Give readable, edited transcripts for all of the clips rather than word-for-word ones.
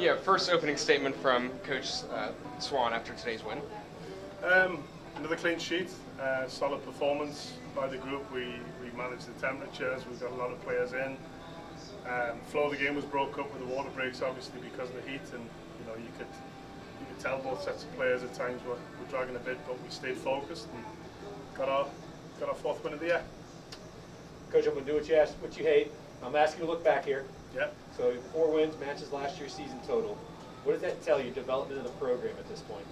Yeah, first opening statement from Coach Swan after today's win. Another clean sheet, solid performance by the group. We managed the temperatures, we got a lot of players in. Flow of the game was broke up with the water breaks, obviously because of the heat, and you could tell both sets of players at times were dragging a bit, but we stayed focused and got our fourth win of the year. Coach, I'm going to do what you hate. I'm asking you to look back here. Yeah. So 4 wins, matches last year's season total. What does that tell you, development of the program at this point?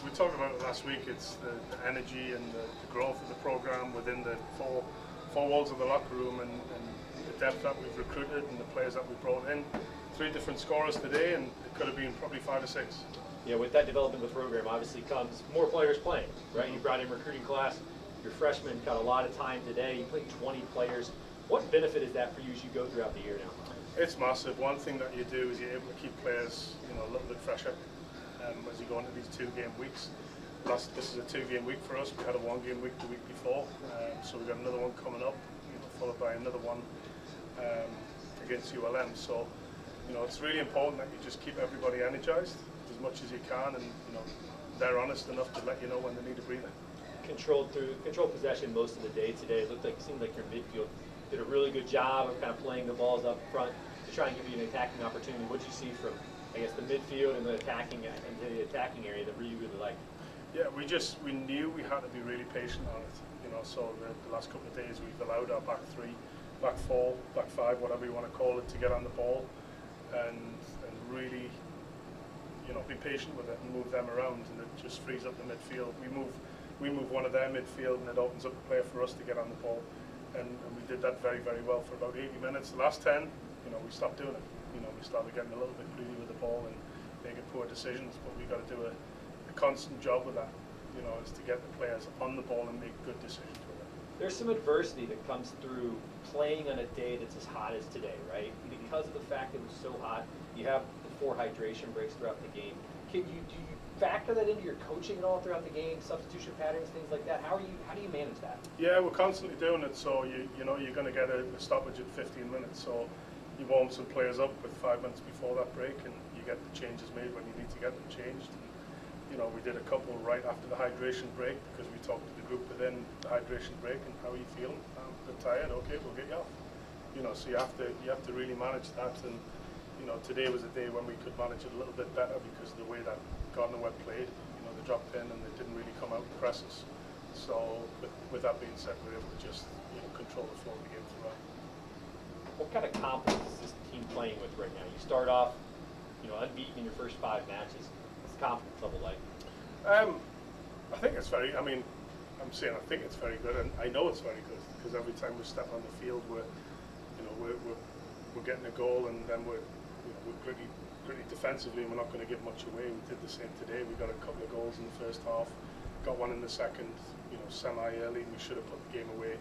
We talked about it last week. It's the energy and the growth of the program within the four walls of the locker room, and the depth that we've recruited and the players that we brought in. 3 different scorers today, and it could have been probably 5 or 6. Yeah, with that development of the program, obviously comes more players playing, right? Mm-hmm. You brought in recruiting class. Your freshmen got a lot of time today. You played 20 players. What benefit is that for you as you go throughout the year now? It's massive. One thing that you do is you're able to keep players, a little bit fresher as you go into these 2-game weeks. This is a 2-game week for us. We had a 1-game week the week before, so we've got another one coming up, followed by another one against ULM. So, it's really important that you just keep everybody energized as much as you can, and they're honest enough to let you know when they need a breather. Controlled possession most of the day today. It seemed like your midfield did a really good job of kind of playing the balls up front to try and give you an attacking opportunity. What did you see from, I guess, the midfield and the attacking area that you really liked? Yeah, we knew we had to be really patient on it. So the last couple of days we've allowed our back 3, back 4, back 5, whatever you want to call it, to get on the ball and really, be patient with it and move them around, and it just frees up the midfield. We move one of their midfield, and it opens up the player for us to get on the ball, and we did that very, very well for about 80 minutes. The last 10, we stopped doing it. We started getting a little bit greedy with the ball and making poor decisions, but we got to do a constant job with that, is to get the players on the ball and make good decisions with it. There's some adversity that comes through playing on a day that's as hot as today, right? Because of the fact that it was so hot, you have the 4 hydration breaks throughout the game. Do you factor that into your coaching at all throughout the game, substitution patterns, things like that? How do you manage that? Yeah, we're constantly doing it. So you're going to get a stoppage at 15 minutes. So you warm some players up with 5 minutes before that break, and you get the changes made when you need to get them changed. And, we did a couple right after the hydration break, because we talked to the group within the hydration break and how are you feeling? I'm a bit tired. Okay, we'll get you off. So you have to really manage that. And today was a day when we could manage it a little bit better because of the way that Gardner-Webb played. They dropped in and they didn't really come out and press us. So with that being said, we're able to just control the flow of the game throughout. What kind of confidence is this team playing with right now? You start off, unbeaten in your first 5 matches. What's the confidence level like? I think it's very. I'm saying I think it's very good, and I know it's very good because every time we step on the field, we're getting a goal, and then we're gritty defensively, and we're not going to give much away. We did the same today. We got a couple of goals in the first half, got one in the second, semi-early. We should have put the game away,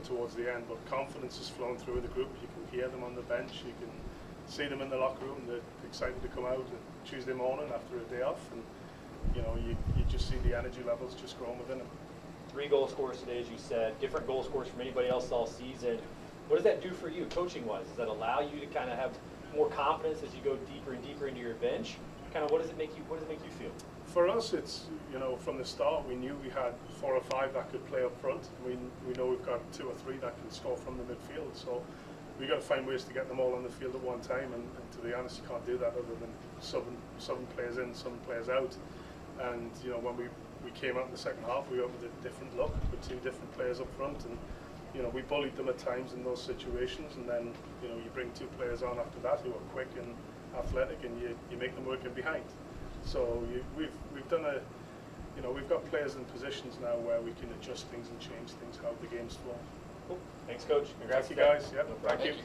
towards the end. But confidence has flown through the group. You can hear them on the bench. You can see them in the locker room. They're excited to come out on Tuesday morning after a day off, and you just see the energy levels just growing within them. 3 goal scorers today, as you said, different goal scorers from anybody else all season. What does that do for you, coaching-wise? Does that allow you to kind of have more confidence as you go deeper and deeper into your bench? Kind of what does it make you feel? For us, it's from the start we knew we had 4 or 5 that could play up front. We know we've got 2 or 3 that can score from the midfield. So we got to find ways to get them all on the field at one time. And to be honest, you can't do that other than subbing players in, some players out. And when we came out in the second half, we went with a different look with 2 different players up front, and we bullied them at times in those situations. And then you bring 2 players on after that who are quick and athletic, and you make them work in behind. So we've done we've got players in positions now where we can adjust things and change things how the game's flow. Cool. Thanks, Coach. Congrats. Thank you, guys. Yeah, no problem. thank you.